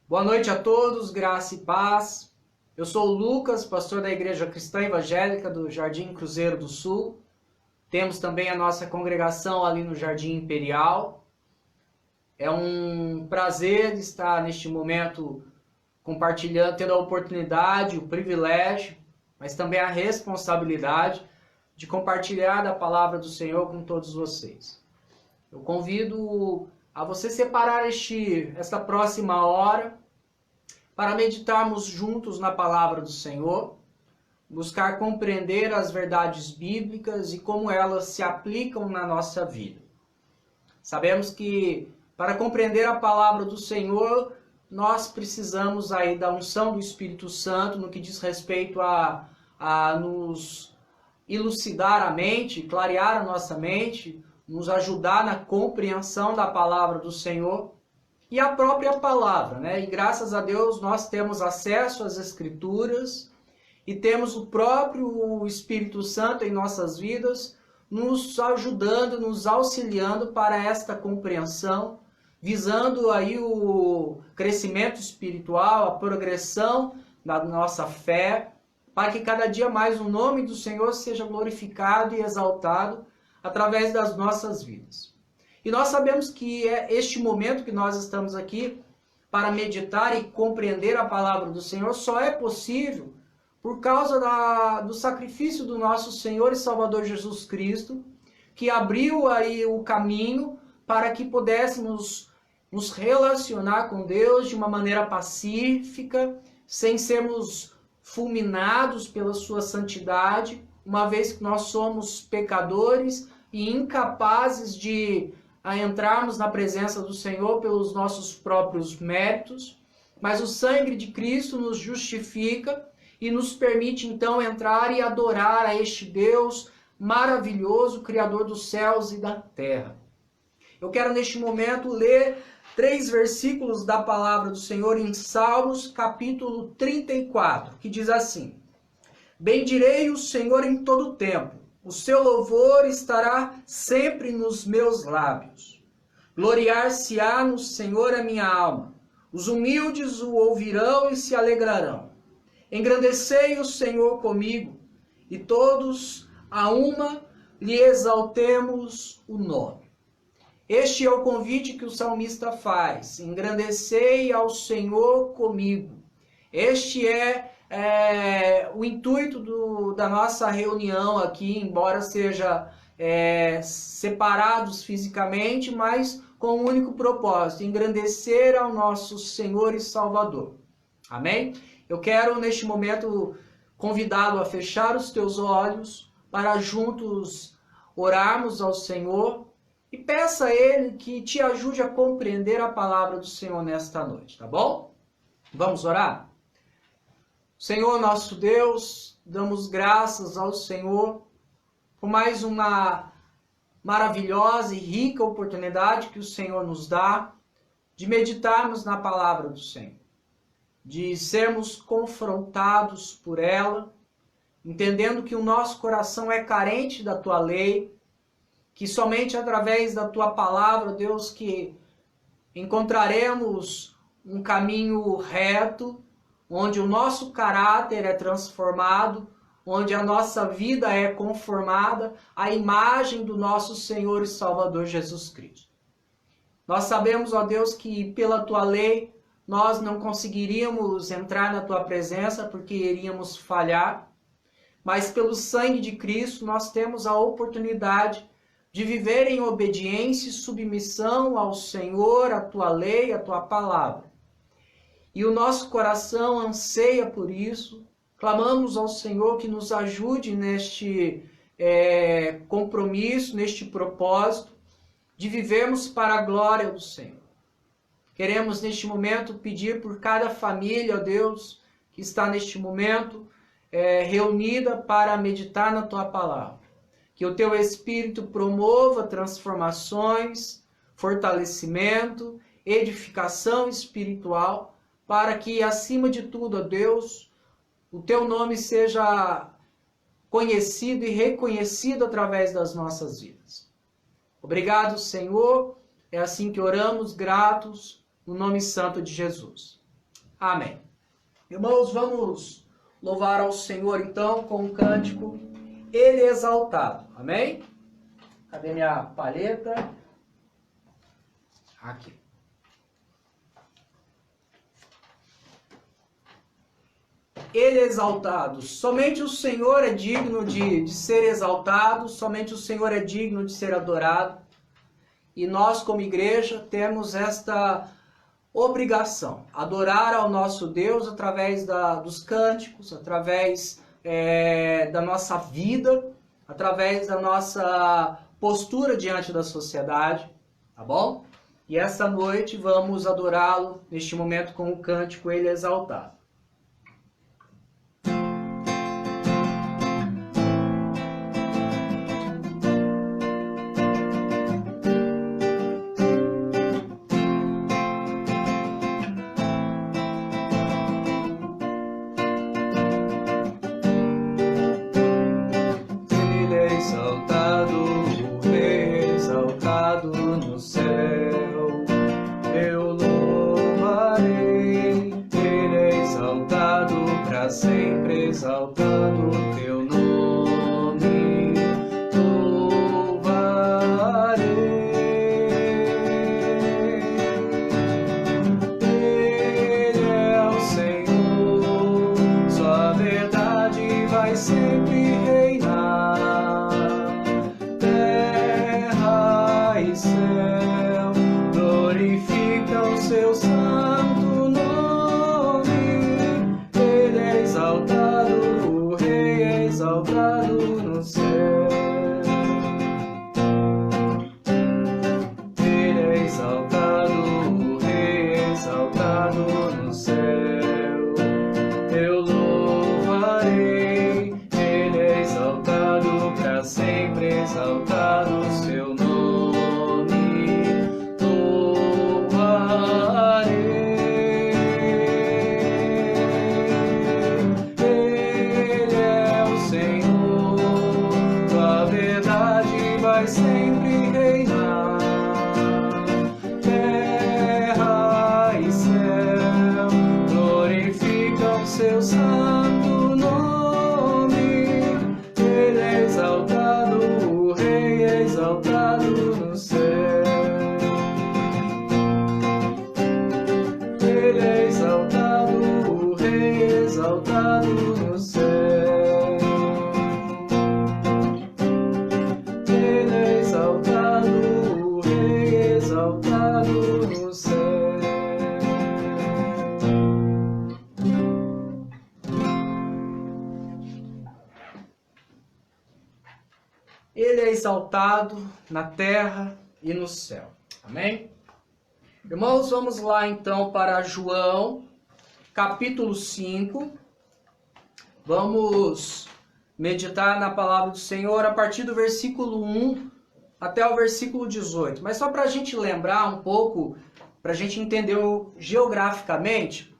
Boa noite a todos, graça e paz. Eu sou o Lucas, pastor da Igreja Cristã Evangélica do Jardim Cruzeiro do Sul. Temos também a nossa congregação ali no Jardim Imperial. É um prazer estar neste momento compartilhando, tendo a oportunidade, o privilégio, mas também a responsabilidade de compartilhar a palavra do Senhor com todos vocês. Eu convido a você separar esta próxima hora para meditarmos juntos na palavra do Senhor, buscar compreender as verdades bíblicas e como elas se aplicam na nossa vida. Sabemos que para compreender a palavra do Senhor, nós precisamos aí da unção do Espírito Santo no que diz respeito a nos elucidar a mente, clarear a nossa mente, nos ajudar na compreensão da palavra do Senhor e a própria palavra, né? E graças a Deus nós temos acesso às Escrituras e temos o próprio Espírito Santo em nossas vidas, nos ajudando, nos auxiliando para esta compreensão, visando aí o crescimento espiritual, a progressão da nossa fé, para que cada dia mais o nome do Senhor seja glorificado e exaltado através das nossas vidas. E nós sabemos que é este momento que nós estamos aqui para meditar e compreender a palavra do Senhor só é possível por causa do sacrifício do nosso Senhor e Salvador Jesus Cristo, que abriu aí o caminho para que pudéssemos nos relacionar com Deus de uma maneira pacífica, sem sermos fulminados pela sua santidade, uma vez que nós somos pecadores e incapazes de entrarmos na presença do Senhor pelos nossos próprios méritos, mas o sangue de Cristo nos justifica e nos permite então entrar e adorar a este Deus maravilhoso, Criador dos céus e da terra. Eu quero neste momento ler 3 versículos da palavra do Senhor em Salmos, capítulo 34, que diz assim: Bendirei o Senhor em todo o tempo, o seu louvor estará sempre nos meus lábios. Gloriar-se-á no Senhor a minha alma, os humildes o ouvirão e se alegrarão. Engrandecei o Senhor comigo, e todos a uma lhe exaltemos o nome. Este é o convite que o salmista faz: engrandecei ao Senhor comigo. Este é o intuito da nossa reunião aqui, embora seja separados fisicamente, mas com um único propósito: engrandecer ao nosso Senhor e Salvador. Amém? Eu quero neste momento convidá-lo a fechar os teus olhos para juntos orarmos ao Senhor e peça a Ele que te ajude a compreender a palavra do Senhor nesta noite, tá bom? Vamos orar? Senhor nosso Deus, damos graças ao Senhor por mais uma maravilhosa e rica oportunidade que o Senhor nos dá de meditarmos na palavra do Senhor, de sermos confrontados por ela, entendendo que o nosso coração é carente da Tua lei, que somente através da Tua palavra, Deus, que encontraremos um caminho reto, onde o nosso caráter é transformado, onde a nossa vida é conformada à imagem do nosso Senhor e Salvador Jesus Cristo. Nós sabemos, ó Deus, que pela Tua lei nós não conseguiríamos entrar na Tua presença porque iríamos falhar, mas pelo sangue de Cristo nós temos a oportunidade de viver em obediência e submissão ao Senhor, à Tua lei, à Tua palavra. E o nosso coração anseia por isso. Clamamos ao Senhor que nos ajude neste compromisso, neste propósito de vivermos para a glória do Senhor. Queremos neste momento pedir por cada família, ó Deus, que está neste momento reunida para meditar na Tua palavra. Que o Teu Espírito promova transformações, fortalecimento, edificação espiritual, para que, acima de tudo, ó Deus, o Teu nome seja conhecido e reconhecido através das nossas vidas. Obrigado, Senhor. É assim que oramos, gratos, no nome santo de Jesus. Amém. Irmãos, vamos louvar ao Senhor então com um cântico Ele exaltado. Amém? Cadê minha palheta? Aqui. Ele é exaltado. Somente o Senhor é digno de ser exaltado, somente o Senhor é digno de ser adorado. E nós, como igreja, temos esta obrigação, adorar ao nosso Deus através dos cânticos, através da nossa vida, através da nossa postura diante da sociedade, tá bom? E esta noite vamos adorá-lo neste momento com o cântico Ele é exaltado. Sempre exaltando teu nome, louvarei. Ele é o Senhor, sua verdade vai sempre reinar. Terra e céu glorificam o seu santo nome. Exaltado, o Rei é exaltado no céu. Ele é exaltado, o Rei é exaltado no céu. Eu louvarei, Ele é exaltado para sempre, exaltado o seu nome. Vai sempre reinar. Terra e céu glorificam seu santo nome. Ele é exaltado, o Rei é exaltado no céu. Ele é exaltado, o Rei é exaltado no céu. Ele é exaltado na terra e no céu. Amém? Irmãos, vamos lá então para João, capítulo 5. Vamos meditar na palavra do Senhor a partir do versículo 1 até o versículo 18. Mas só para a gente lembrar um pouco, para a gente entender geograficamente,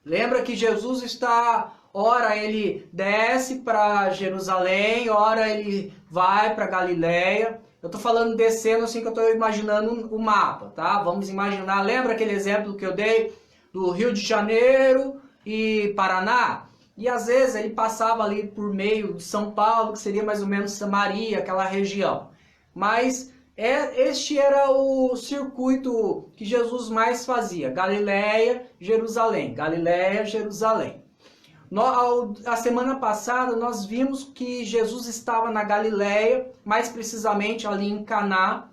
lembra que Jesus está, ora ele desce para Jerusalém, ora ele vai para Galiléia. Eu estou falando descendo assim que eu estou imaginando o mapa, tá? Vamos imaginar, lembra aquele exemplo que eu dei do Rio de Janeiro e Paraná? E às vezes ele passava ali por meio de São Paulo, que seria mais ou menos Samaria, aquela região. Mas este era o circuito que Jesus mais fazia. Galiléia, Jerusalém. Galiléia, Jerusalém. A semana passada nós vimos que Jesus estava na Galiléia, mais precisamente ali em Caná,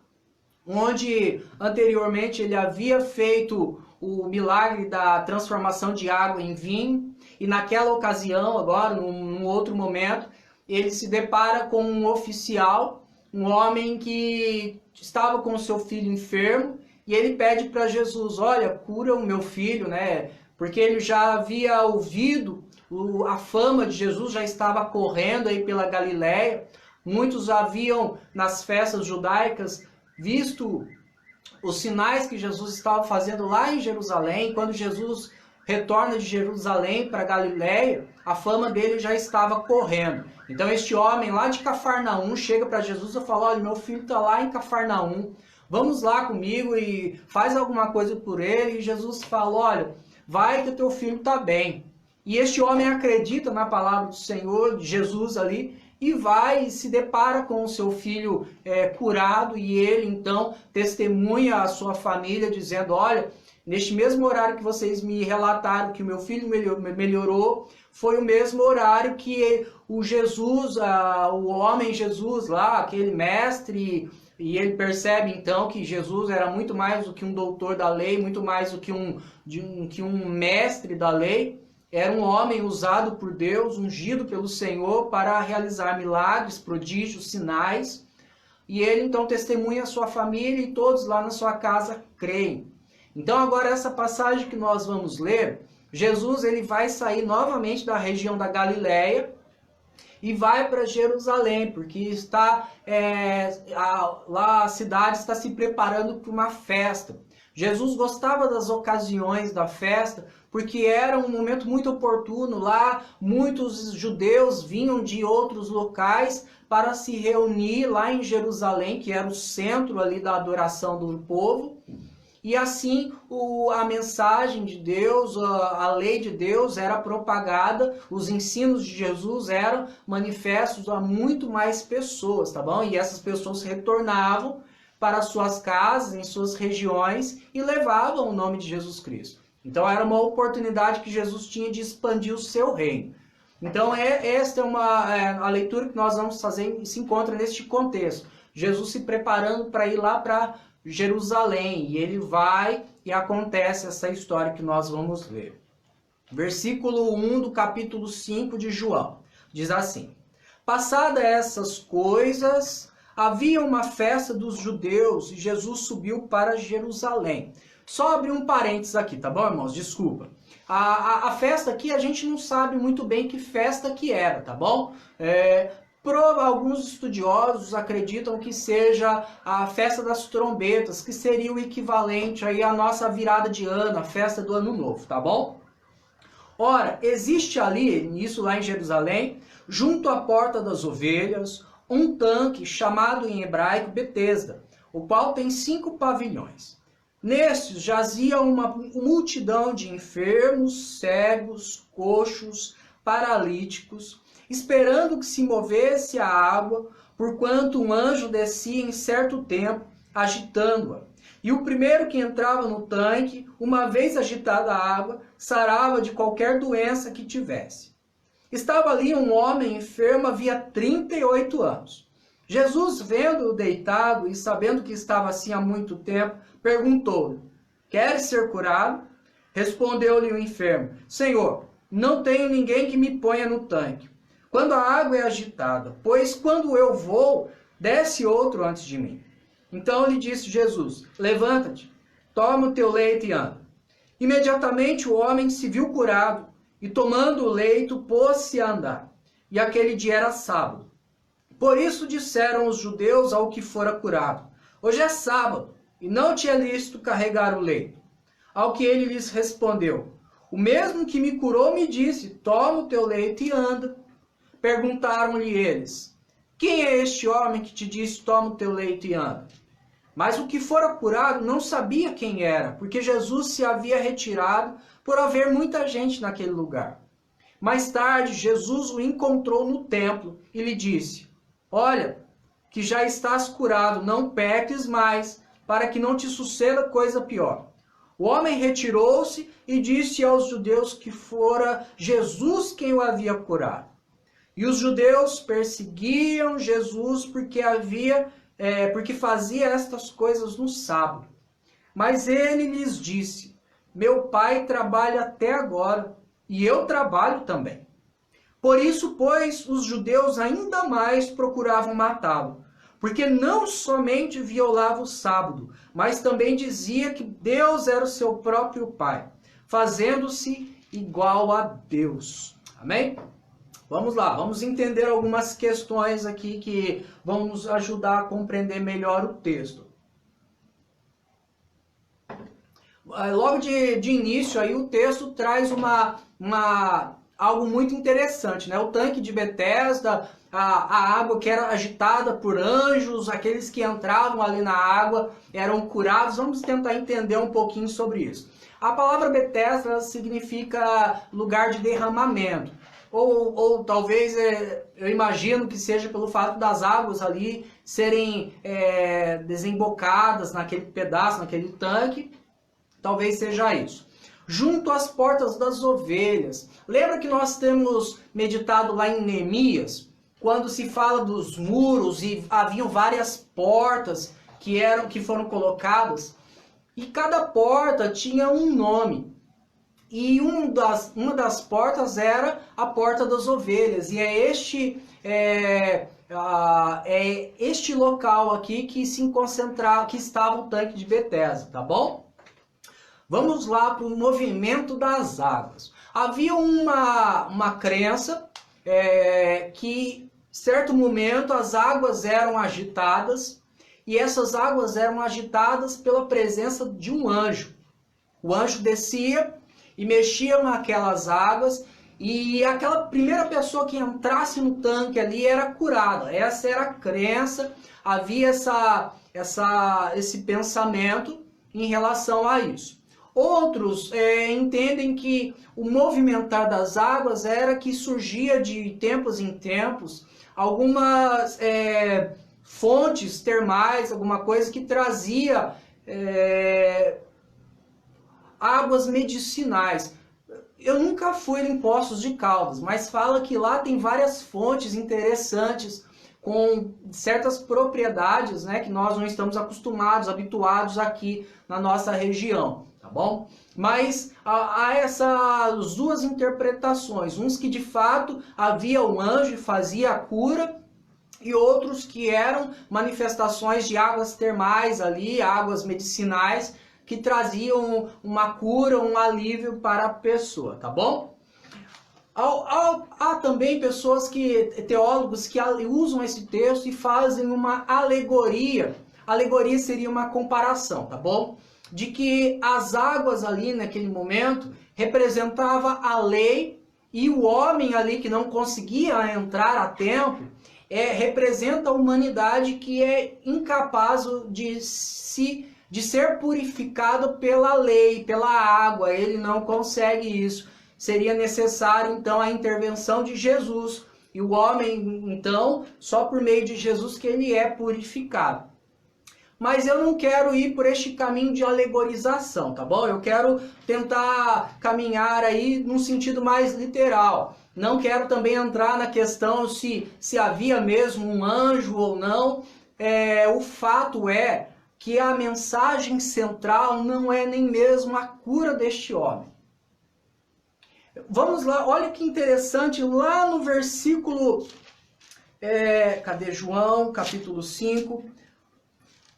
onde anteriormente ele havia feito o milagre da transformação de água em vinho. E naquela ocasião, agora, num outro momento, ele se depara com um oficial, um homem que estava com o seu filho enfermo, e ele pede para Jesus, olha, cura o meu filho, né? Porque ele já havia ouvido, a fama de Jesus já estava correndo aí pela Galiléia. Muitos haviam, nas festas judaicas, visto os sinais que Jesus estava fazendo lá em Jerusalém. Quando Jesus retorna de Jerusalém para Galiléia, a fama dele já estava correndo. Então este homem lá de Cafarnaum chega para Jesus e fala, olha, meu filho está lá em Cafarnaum, vamos lá comigo e faz alguma coisa por ele. E Jesus fala, olha, vai que o teu filho está bem. E este homem acredita na palavra do Senhor, de Jesus ali, e vai e se depara com o seu filho curado, e ele então testemunha a sua família dizendo, olha, neste mesmo horário que vocês me relataram que o meu filho melhorou, foi o mesmo horário que o Jesus, o homem Jesus lá, aquele mestre, e ele percebe então que Jesus era muito mais do que um doutor da lei, muito mais do que um mestre da lei. Era um homem usado por Deus, ungido pelo Senhor para realizar milagres, prodígios, sinais. E ele então testemunha a sua família e todos lá na sua casa creem. Então agora essa passagem que nós vamos ler, Jesus ele vai sair novamente da região da Galileia e vai para Jerusalém, porque está lá a cidade está se preparando para uma festa. Jesus gostava das ocasiões da festa, porque era um momento muito oportuno. Lá muitos judeus vinham de outros locais para se reunir lá em Jerusalém, que era o centro ali da adoração do povo. E assim a mensagem de Deus, a lei de Deus era propagada, os ensinos de Jesus eram manifestos a muito mais pessoas, tá bom? E essas pessoas retornavam para suas casas, em suas regiões, e levavam o nome de Jesus Cristo. Então era uma oportunidade que Jesus tinha de expandir o seu reino. Então esta é a leitura que nós vamos fazer e se encontra neste contexto. Jesus se preparando para ir lá para Jerusalém, e ele vai e acontece essa história que nós vamos ler. Versículo 1 do capítulo 5 de João, diz assim: Passadas essas coisas, havia uma festa dos judeus e Jesus subiu para Jerusalém. Só abrir um parênteses aqui, tá bom, irmãos? Desculpa. A festa aqui a gente não sabe muito bem que festa que era, tá bom? Alguns estudiosos acreditam que seja a festa das trombetas, que seria o equivalente aí à nossa virada de ano, a festa do ano novo, tá bom? Ora, existe ali, isso lá em Jerusalém, junto à porta das ovelhas, um tanque chamado em hebraico Betesda, o qual tem 5 pavilhões. Nestes jazia uma multidão de enfermos, cegos, coxos, paralíticos, esperando que se movesse a água, porquanto um anjo descia em certo tempo, agitando-a. E o primeiro que entrava no tanque, uma vez agitada a água, sarava de qualquer doença que tivesse. Estava ali um homem enfermo havia 38 anos. Jesus, vendo-o deitado e sabendo que estava assim há muito tempo, perguntou-lhe: Queres ser curado? Respondeu-lhe o enfermo: Senhor, não tenho ninguém que me ponha no tanque quando a água é agitada, pois quando eu vou, desce outro antes de mim. Então lhe disse Jesus: Levanta-te, toma o teu leito e anda. Imediatamente o homem se viu curado, e tomando o leito, pôs-se a andar. E aquele dia era sábado. Por isso disseram os judeus ao que fora curado: Hoje é sábado, e não te é lícito carregar o leito. Ao que ele lhes respondeu: O mesmo que me curou me disse: Toma o teu leito e anda. Perguntaram-lhe eles: Quem é este homem que te disse: Toma o teu leito e anda? Mas o que fora curado não sabia quem era, porque Jesus se havia retirado por haver muita gente naquele lugar. Mais tarde, Jesus o encontrou no templo e lhe disse: Olha, que já estás curado, não peques mais, para que não te suceda coisa pior. O homem retirou-se e disse aos judeus que fora Jesus quem o havia curado. E os judeus perseguiam Jesus porque fazia estas coisas no sábado. Mas ele lhes disse: Meu pai trabalha até agora, e eu trabalho também. Por isso, pois, os judeus ainda mais procuravam matá-lo, porque não somente violava o sábado, mas também dizia que Deus era o seu próprio pai, fazendo-se igual a Deus. Amém? Vamos lá, vamos entender algumas questões aqui que vão nos ajudar a compreender melhor o texto. Logo de início, aí, o texto traz algo muito interessante, né? O tanque de Betesda, a água que era agitada por anjos, aqueles que entravam ali na água eram curados. Vamos tentar entender um pouquinho sobre isso. A palavra Betesda significa lugar de derramamento. Ou talvez, eu imagino que seja pelo fato das águas ali serem desembocadas naquele pedaço, naquele tanque. Talvez seja isso. Junto às portas das ovelhas. Lembra que nós temos meditado lá em Neemias? Quando se fala dos muros e haviam várias portas que foram colocadas. E cada porta tinha um nome. E uma das portas era a porta das ovelhas. E é este local aqui que que estava o tanque de Betesda, tá bom? Vamos lá para o movimento das águas. Havia uma crença que, em certo momento, as águas eram agitadas. E essas águas eram agitadas pela presença de um anjo. O anjo descia e mexia naquelas águas, e aquela primeira pessoa que entrasse no tanque ali era curada. Essa era a crença, havia esse pensamento em relação a isso. Outros entendem que o movimentar das águas era que surgia de tempos em tempos algumas fontes termais, alguma coisa que trazia águas medicinais. Eu nunca fui em Poços de Caldas, mas fala que lá tem várias fontes interessantes com certas propriedades, né, que nós não estamos habituados aqui na nossa região, tá bom? Mas há essas duas interpretações, uns que de fato havia um anjo e fazia a cura, e outros que eram manifestações de águas termais ali, águas medicinais, que traziam uma cura, um alívio para a pessoa, tá bom? Há também teólogos que usam esse texto e fazem uma alegoria. Alegoria seria uma comparação, tá bom? De que as águas ali naquele momento representava a lei, e o homem ali que não conseguia entrar a tempo representa a humanidade que é incapaz de ser purificado pela lei, pela água. Ele não consegue isso. Seria necessário, então, a intervenção de Jesus. E o homem, então, só por meio de Jesus que ele é purificado. Mas eu não quero ir por este caminho de alegorização, tá bom? Eu quero tentar caminhar aí num sentido mais literal. Não quero também entrar na questão se havia mesmo um anjo ou não. O fato é que a mensagem central não é nem mesmo a cura deste homem. Vamos lá, olha que interessante, lá no versículo, cadê João, capítulo 5,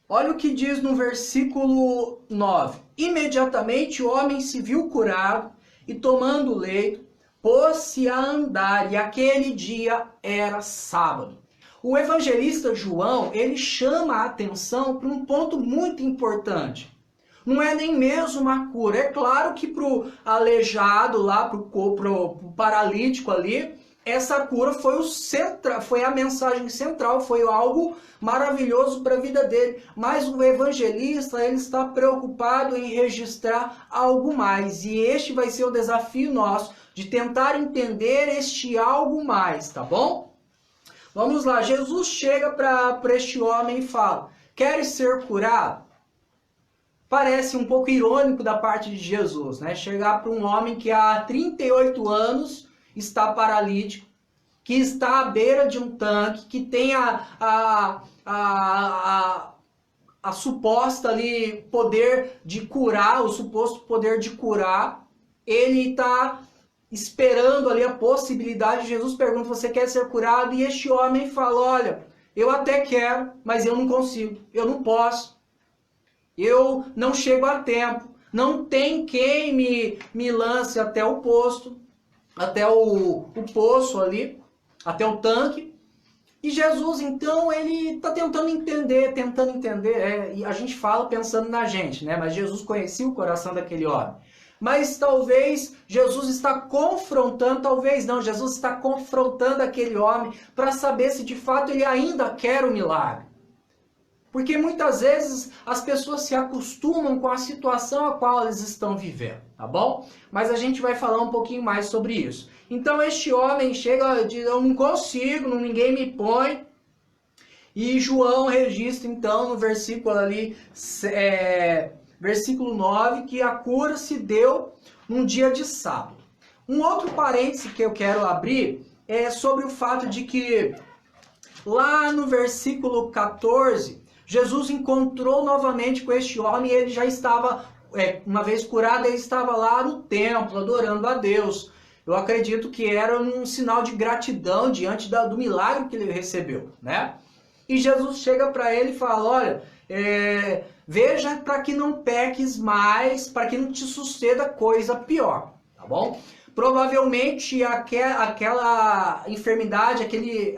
olha o que diz no versículo 9. Imediatamente o homem se viu curado e tomando o leito, pôs-se a andar, e aquele dia era sábado. O evangelista João, ele chama a atenção para um ponto muito importante. Não é nem mesmo uma cura. É claro que para o aleijado lá, para o paralítico ali, essa cura foi a mensagem central, foi algo maravilhoso para a vida dele. Mas o evangelista, ele está preocupado em registrar algo mais. E este vai ser o desafio nosso, de tentar entender este algo mais, tá bom? Vamos lá, Jesus chega para este homem e fala: queres ser curado? Parece um pouco irônico da parte de Jesus, né? Chegar para um homem que há 38 anos está paralítico, que está à beira de um tanque, que tem a suposta ali poder de curar, o suposto poder de curar. Ele está esperando ali a possibilidade. Jesus pergunta: você quer ser curado? E este homem fala: olha, eu até quero, mas eu não consigo, eu não posso, eu não chego a tempo, não tem quem me lance até o posto, até o poço ali, até o tanque. E Jesus, então, ele está tentando entender, e a gente fala pensando na gente, né? Mas Jesus conhecia o coração daquele homem. Mas talvez Jesus está confrontando, talvez não, Jesus está confrontando aquele homem para saber se de fato ele ainda quer o milagre. Porque muitas vezes as pessoas se acostumam com a situação a qual eles estão vivendo, tá bom? Mas a gente vai falar um pouquinho mais sobre isso. Então este homem chega e diz, eu não consigo, ninguém me põe. E João registra então no versículo ali, versículo 9, que a cura se deu num dia de sábado. Um outro parêntese que eu quero abrir é sobre o fato de que lá no versículo 14, Jesus encontrou novamente com este homem e ele já estava, uma vez curado, ele estava lá no templo adorando a Deus. Eu acredito que era um sinal de gratidão diante do milagre que ele recebeu, né? E Jesus chega para ele e fala, olha, veja para que não peques mais, para que não te suceda coisa pior, tá bom? Provavelmente aquela enfermidade,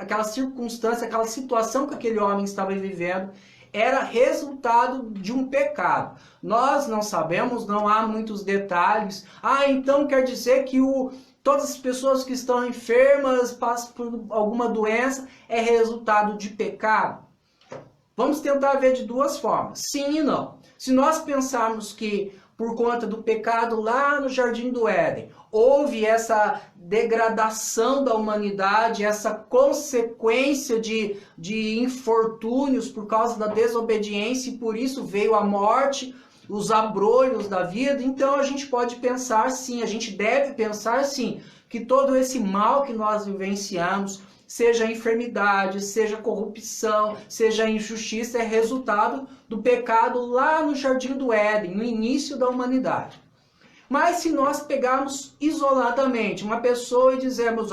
aquela circunstância, aquela situação que aquele homem estava vivendo era resultado de um pecado. Nós não sabemos, não há muitos detalhes. Então quer dizer que todas as pessoas que estão enfermas, passam por alguma doença, é resultado de pecado? Vamos tentar ver de duas formas, sim e não. Se nós pensarmos que por conta do pecado lá no Jardim do Éden, houve essa degradação da humanidade, essa consequência de infortúnios por causa da desobediência e por isso veio a morte, os abrolhos da vida, então a gente pode pensar sim, a gente deve pensar sim, que todo esse mal que nós vivenciamos, seja enfermidade, seja corrupção, seja injustiça, é resultado do pecado lá no Jardim do Éden, no início da humanidade. Mas se nós pegarmos isoladamente uma pessoa e dizermos,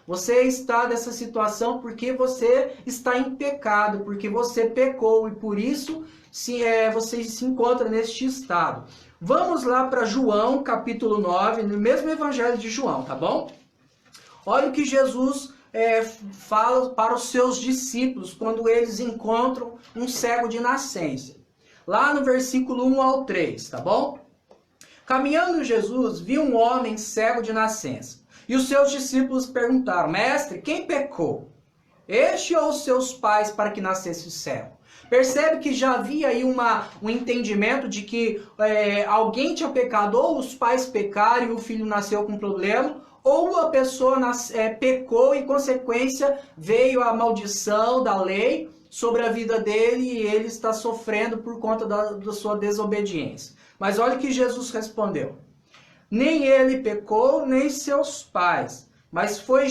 você está nessa situação porque você está em pecado, porque você pecou e por isso você se encontra neste estado. Vamos lá para João, capítulo 9, no mesmo evangelho de João, tá bom? Olha o que Jesus fala para os seus discípulos quando eles encontram um cego de nascença. Lá no versículo 1 ao 3, tá bom? Caminhando Jesus, viu um homem cego de nascença. E os seus discípulos perguntaram, mestre, quem pecou? Este ou os seus pais para que nascesse cego? Percebe que já havia aí um entendimento de que alguém tinha pecado, ou os pais pecaram e o filho nasceu com problema, ou a pessoa pecou e, em consequência, veio a maldição da lei sobre a vida dele e ele está sofrendo por conta da sua desobediência. Mas olha o que Jesus respondeu. Nem ele pecou, nem seus pais, mas foi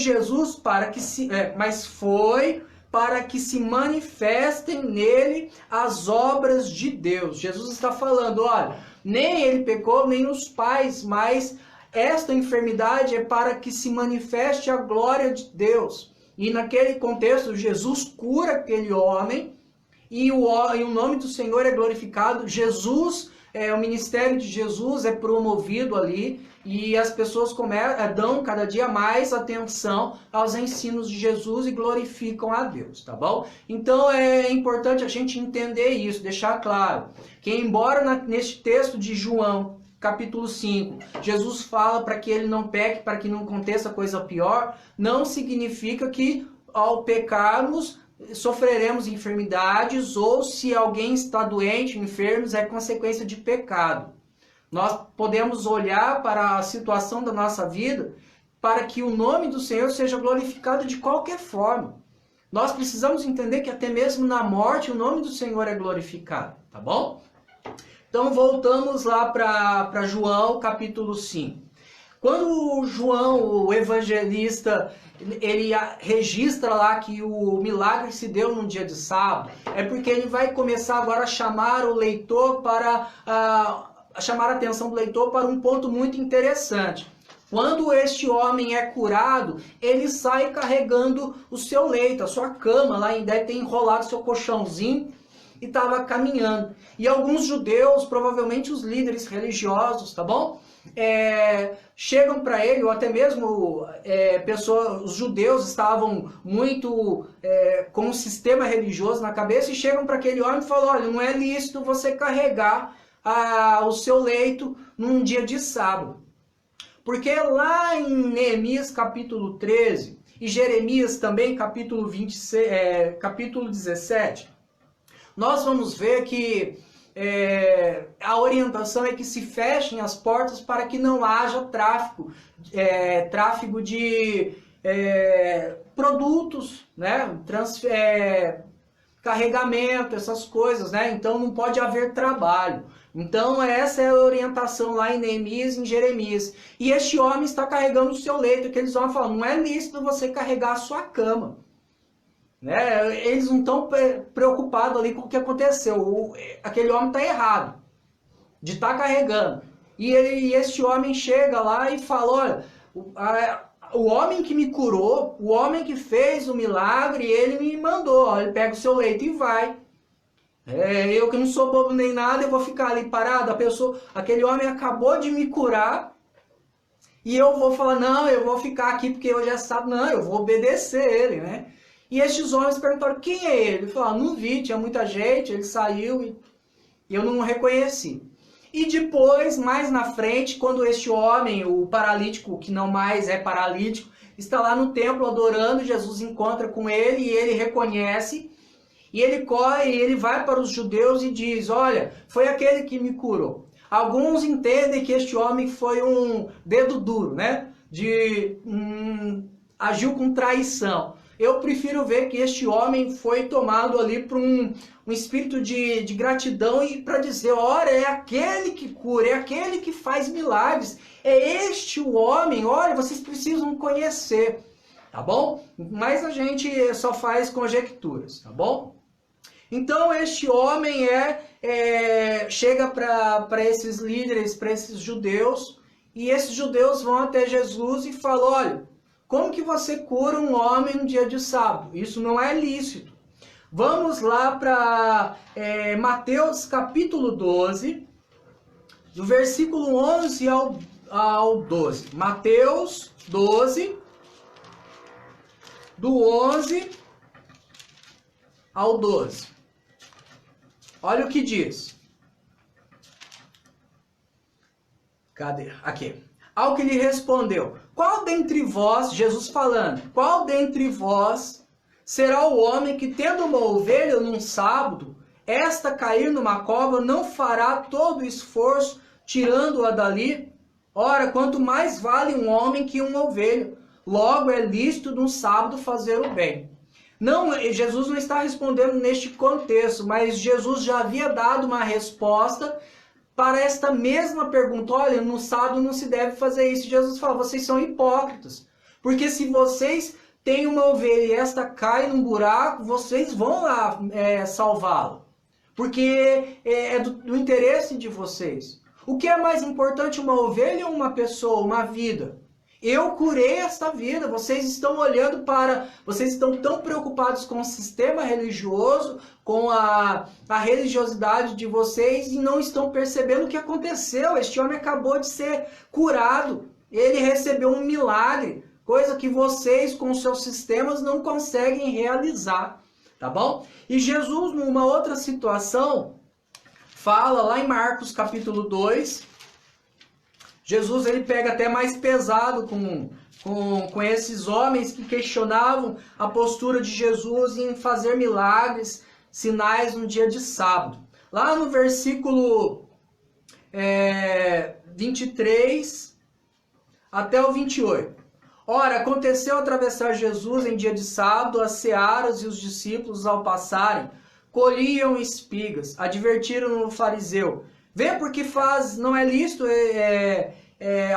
para que se manifestem nele as obras de Deus. Jesus está falando, olha, nem ele pecou, nem os pais, mas esta enfermidade é para que se manifeste a glória de Deus. E naquele contexto, Jesus cura aquele homem e o nome do Senhor é glorificado. O ministério de Jesus é promovido ali e as pessoas dão cada dia mais atenção aos ensinos de Jesus e glorificam a Deus, tá bom? Então é importante a gente entender isso, deixar claro que embora neste texto de João, capítulo 5, Jesus fala para que ele não peque, para que não aconteça coisa pior, não significa que ao pecarmos sofreremos enfermidades ou se alguém está doente, enfermo, é consequência de pecado. Nós podemos olhar para a situação da nossa vida para que o nome do Senhor seja glorificado de qualquer forma. Nós precisamos entender que até mesmo na morte o nome do Senhor é glorificado, tá bom? Então voltamos lá para João capítulo 5. Quando João, o evangelista, ele registra lá que o milagre se deu num dia de sábado, é porque ele vai começar agora a chamar o leitor chamar a atenção do leitor para um ponto muito interessante. Quando este homem é curado, ele sai carregando o seu leito, a sua cama, lá deve ter enrolado seu colchãozinho e estava caminhando. E alguns judeus, provavelmente os líderes religiosos, tá bom? Chegam para ele, ou até mesmo os judeus estavam muito com um sistema religioso na cabeça e chegam para aquele homem e falam, olha, não é lícito você carregar o seu leito num dia de sábado. Porque lá em Neemias capítulo 13 e Jeremias também capítulo 17, nós vamos ver que a orientação é que se fechem as portas para que não haja tráfego de produtos, né? Carregamento, essas coisas, né? Então não pode haver trabalho. Então essa é a orientação lá em Neemias e em Jeremias. E este homem está carregando o seu leito. Aqueles homens falam, não é lícito você carregar a sua cama. Né? Eles não estão preocupados ali com o que aconteceu. Aquele homem está errado de estar carregando. E este homem chega lá e fala, olha, o homem que me curou, o homem que fez o milagre, ele me mandou, ó, ele pega o seu leito e vai. Eu que não sou bobo nem nada, eu vou ficar ali parado. Aquele homem acabou de me curar e eu vou falar, não, eu vou ficar aqui porque eu já sabe, não, eu vou obedecer ele, né? E estes homens perguntaram, quem é ele? Ele falou, não vi, tinha muita gente, ele saiu e eu não o reconheci. E depois, mais na frente, quando este homem, o paralítico, que não mais é paralítico, está lá no templo adorando, Jesus encontra com ele e ele reconhece. E ele corre e ele vai para os judeus e diz, olha, foi aquele que me curou. Alguns entendem que este homem foi um dedo duro, né? Agiu com traição. Eu prefiro ver que este homem foi tomado ali por um espírito de gratidão e para dizer, olha, é aquele que cura, é aquele que faz milagres, é este o homem, olha, vocês precisam conhecer, tá bom? Mas a gente só faz conjecturas, tá bom? Então este homem chega para esses líderes, para esses judeus, e esses judeus vão até Jesus e falam, olha, como que você cura um homem no dia de sábado? Isso não é lícito. Vamos lá para Mateus capítulo 12, do versículo 11 ao 12. Mateus 12, do 11 ao 12. Olha o que diz. Cadê? Aqui. Ao que lhe respondeu, qual dentre vós, Jesus falando, qual dentre vós será o homem que, tendo uma ovelha num sábado, esta cair numa cova, não fará todo o esforço tirando-a dali? Ora, quanto mais vale um homem que uma ovelha. Logo é lícito num sábado fazer o bem. Não, Jesus não está respondendo neste contexto, mas Jesus já havia dado uma resposta para esta mesma pergunta. Olha, no sábado não se deve fazer isso. Jesus fala, vocês são hipócritas. Porque se vocês têm uma ovelha e esta cai num buraco, vocês vão lá salvá-la. Porque é do interesse de vocês. O que é mais importante, uma ovelha ou uma pessoa, uma vida? Eu curei esta vida, vocês estão olhando vocês estão tão preocupados com o sistema religioso, com a religiosidade de vocês e não estão percebendo o que aconteceu. Este homem acabou de ser curado, ele recebeu um milagre, coisa que vocês com seus sistemas não conseguem realizar, tá bom? E Jesus, numa outra situação, fala lá em Marcos capítulo 2, Jesus ele pega até mais pesado com esses homens que questionavam a postura de Jesus em fazer milagres, sinais no dia de sábado. Lá no versículo 23 até o 28. Ora, aconteceu atravessar Jesus em dia de sábado as searas e os discípulos ao passarem colhiam espigas. Advertiram o fariseu. Vê porque não é lícito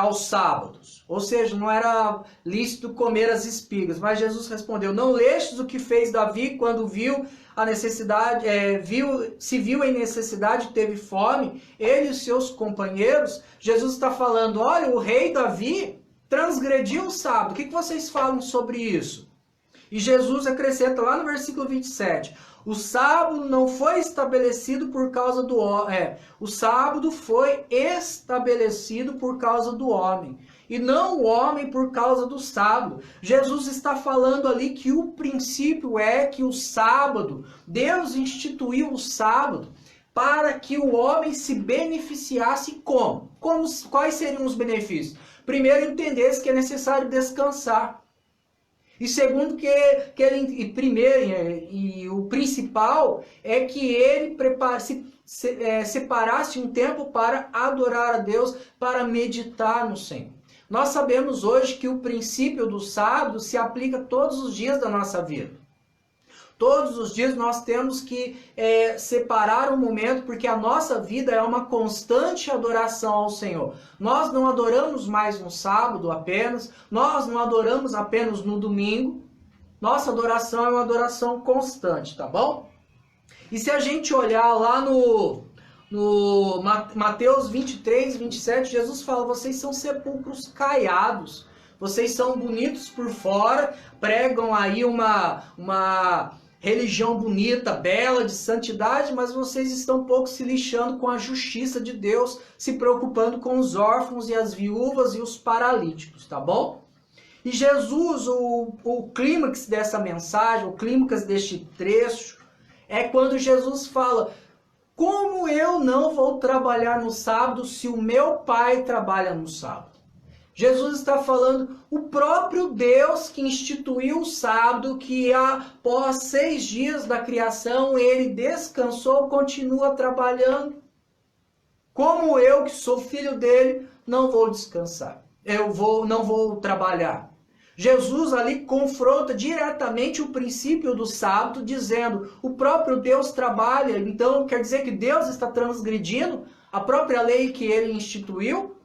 aos sábados. Ou seja, não era lícito comer as espigas. Mas Jesus respondeu, não lestes o que fez Davi quando viu a necessidade, se viu em necessidade, teve fome, ele e os seus companheiros? Jesus está falando, olha, o rei Davi transgrediu o sábado. O que vocês falam sobre isso? E Jesus acrescenta lá no versículo 27, o sábado não foi estabelecido por causa do homem. O sábado foi estabelecido por causa do homem. E não o homem por causa do sábado. Jesus está falando ali que o princípio é que o sábado, Deus instituiu o sábado para que o homem se beneficiasse como? Quais seriam os benefícios? Primeiro, entendesse que é necessário descansar. E segundo e o principal é que ele separasse um tempo para adorar a Deus, para meditar no Senhor. Nós sabemos hoje que o princípio do sábado se aplica todos os dias da nossa vida. Todos os dias nós temos que separar um momento, porque a nossa vida é uma constante adoração ao Senhor. Nós não adoramos mais no sábado apenas, nós não adoramos apenas no domingo. Nossa adoração é uma adoração constante, tá bom? E se a gente olhar lá no Mateus 23, 27, Jesus fala: vocês são sepulcros caiados, vocês são bonitos por fora, pregam aí uma religião bonita, bela, de santidade, mas vocês estão pouco se lixando com a justiça de Deus, se preocupando com os órfãos e as viúvas e os paralíticos, tá bom? E Jesus, o clímax dessa mensagem, o clímax deste trecho, é quando Jesus fala: como eu não vou trabalhar no sábado se o meu Pai trabalha no sábado? Jesus está falando, o próprio Deus que instituiu o sábado, que após 6 dias da criação ele descansou, continua trabalhando. Como eu, que sou filho dele, não vou descansar? Não vou trabalhar. Jesus ali confronta diretamente o princípio do sábado, dizendo, o próprio Deus trabalha, então quer dizer que Deus está transgredindo a própria lei que ele instituiu?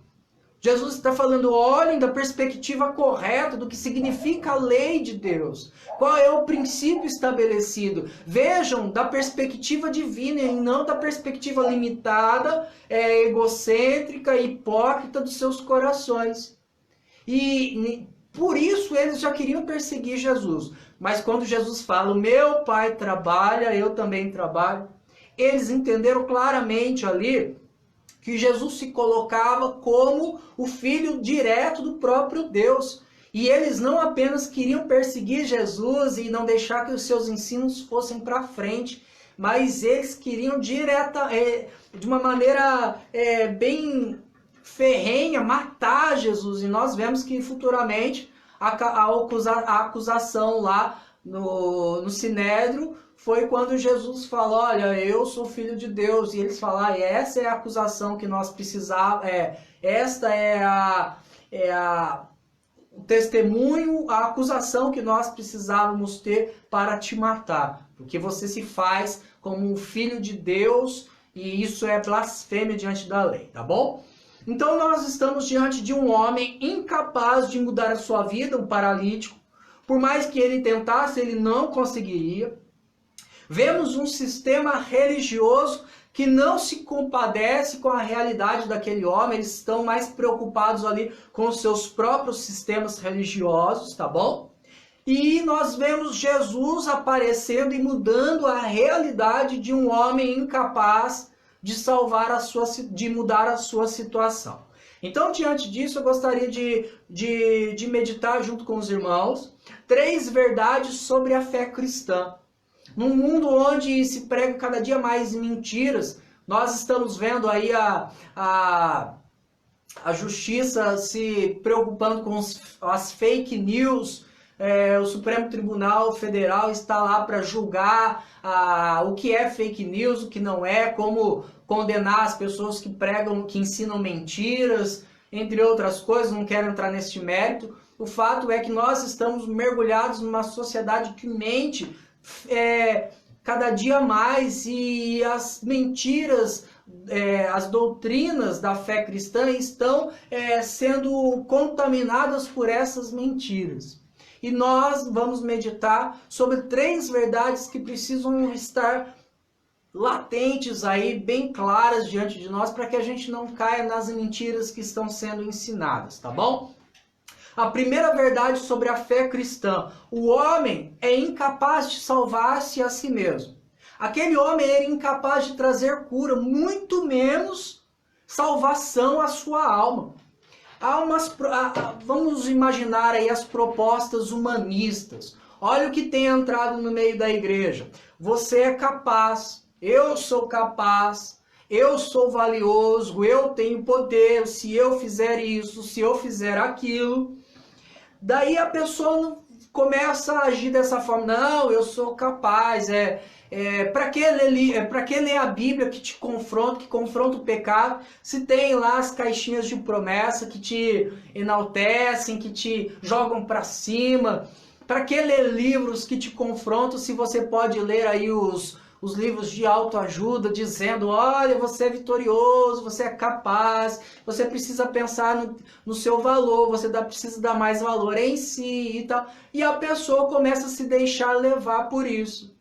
Jesus está falando, olhem da perspectiva correta do que significa a lei de Deus. Qual é o princípio estabelecido? Vejam da perspectiva divina e não da perspectiva limitada, egocêntrica, hipócrita dos seus corações. E por isso eles já queriam perseguir Jesus. Mas quando Jesus fala, o meu Pai trabalha, eu também trabalho, eles entenderam claramente ali que Jesus se colocava como o filho direto do próprio Deus. E eles não apenas queriam perseguir Jesus e não deixar que os seus ensinos fossem para frente, mas eles queriam de uma maneira bem ferrenha matar Jesus. E nós vemos que futuramente a acusação lá no Sinédrio foi quando Jesus falou, olha, eu sou filho de Deus. E eles falaram, essa é a acusação que nós precisávamos, esta o testemunho, a acusação que nós precisávamos ter para te matar. Porque você se faz como um filho de Deus e isso é blasfêmia diante da lei, tá bom? Então nós estamos diante de um homem incapaz de mudar a sua vida, um paralítico. Por mais que ele tentasse, ele não conseguiria. Vemos um sistema religioso que não se compadece com a realidade daquele homem. Eles estão mais preocupados ali com os seus próprios sistemas religiosos, tá bom? E nós vemos Jesus aparecendo e mudando a realidade de um homem incapaz de mudar a sua situação. Então, diante disso, eu gostaria de meditar junto com os irmãos 3 verdades sobre a fé cristã. Num mundo onde se prega cada dia mais mentiras, nós estamos vendo aí a justiça se preocupando com as fake news. O Supremo Tribunal Federal está lá para julgar o que é fake news, o que não é, como condenar as pessoas que pregam, que ensinam mentiras, entre outras coisas. Não quero entrar neste mérito. O fato é que nós estamos mergulhados numa sociedade que mente cada dia mais, e as mentiras, as doutrinas da fé cristã estão sendo contaminadas por essas mentiras. E nós vamos meditar sobre 3 verdades que precisam estar latentes aí, bem claras diante de nós, para que a gente não caia nas mentiras que estão sendo ensinadas, tá bom? A primeira verdade sobre a fé cristã: o homem é incapaz de salvar-se a si mesmo. Aquele homem era incapaz de trazer cura, muito menos salvação à sua alma. Vamos imaginar aí as propostas humanistas. Olha o que tem entrado no meio da igreja. Você é capaz, eu sou capaz, eu sou valioso, eu tenho poder, se eu fizer isso, se eu fizer aquilo. Daí a pessoa começa a agir dessa forma. Não, eu sou capaz. Para que ler a Bíblia que te confronta, que confronta o pecado, se tem lá as caixinhas de promessa que te enaltecem, que te jogam para cima? Para que ler livros que te confrontam se você pode ler aí os livros de autoajuda dizendo, olha, você é vitorioso, você é capaz, você precisa pensar no seu valor, você precisa dar mais valor em si e tal. E a pessoa começa a se deixar levar por isso.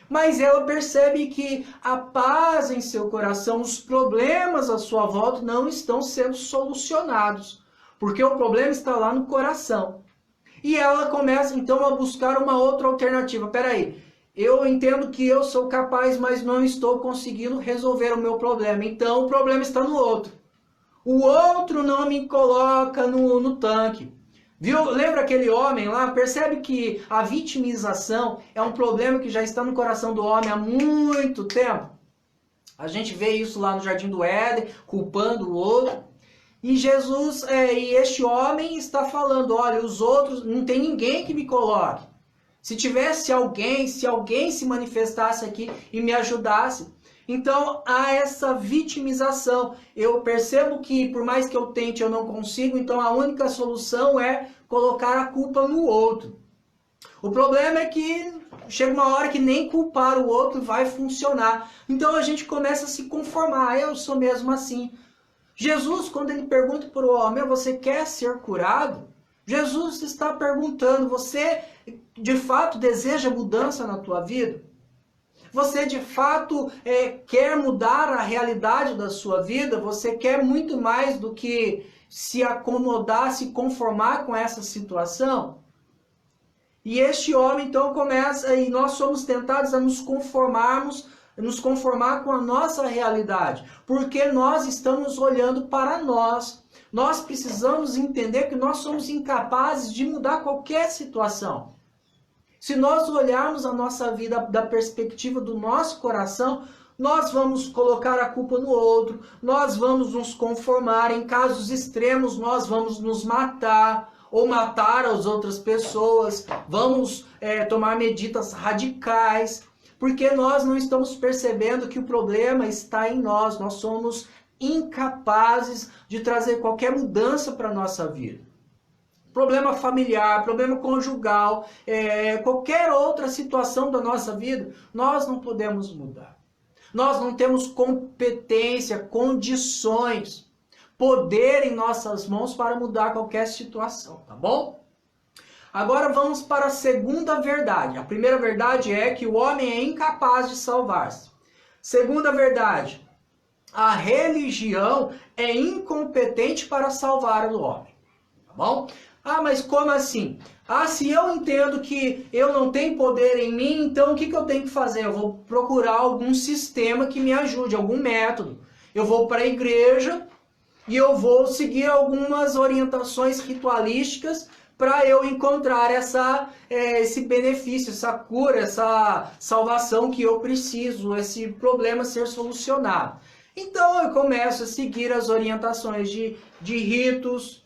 Mas ela percebe que a paz em seu coração, os problemas à sua volta não estão sendo solucionados, porque o problema está lá no coração. E ela começa então a buscar uma outra alternativa. Peraí, eu entendo que eu sou capaz, mas não estou conseguindo resolver o meu problema. Então o problema está no outro. O outro não me coloca no tanque. Viu? Lembra aquele homem lá? Percebe que a vitimização é um problema que já está no coração do homem há muito tempo. A gente vê isso lá no Jardim do Éden, culpando o outro. E Jesus, e este homem está falando, olha, os outros, não tem ninguém que me coloque. Se tivesse alguém, se alguém se manifestasse aqui e me ajudasse. Então há essa vitimização. Eu percebo que por mais que eu tente, eu não consigo, então a única solução é colocar a culpa no outro. O problema é que chega uma hora que nem culpar o outro vai funcionar. Então a gente começa a se conformar, eu sou mesmo assim. Jesus, quando ele pergunta para o homem, você quer ser curado? Jesus está perguntando, você de fato deseja mudança na tua vida? Você de fato quer mudar a realidade da sua vida? Você quer muito mais do que se acomodar, se conformar com essa situação? E este homem então começa, e nós somos tentados a nos conformar com a nossa realidade, porque nós estamos olhando para nós. Nós precisamos entender que nós somos incapazes de mudar qualquer situação. Se nós olharmos a nossa vida da perspectiva do nosso coração, nós vamos colocar a culpa no outro, nós vamos nos conformar, em casos extremos nós vamos nos matar, ou matar as outras pessoas, vamos tomar medidas radicais, porque nós não estamos percebendo que o problema está em nós, nós somos incapazes de trazer qualquer mudança para a nossa vida. Problema familiar, problema conjugal, qualquer outra situação da nossa vida, nós não podemos mudar. Nós não temos competência, condições, poder em nossas mãos para mudar qualquer situação, tá bom? Agora vamos para a segunda verdade. A primeira verdade é que o homem é incapaz de salvar-se. Segunda verdade, a religião é incompetente para salvar o homem, tá bom? Ah, mas como assim? Ah, se eu entendo que eu não tenho poder em mim, então o que eu tenho que fazer? Eu vou procurar algum sistema que me ajude, algum método. Eu vou para a igreja e eu vou seguir algumas orientações ritualísticas para eu encontrar esse benefício, essa cura, essa salvação que eu preciso, esse problema ser solucionado. Então eu começo a seguir as orientações de ritos.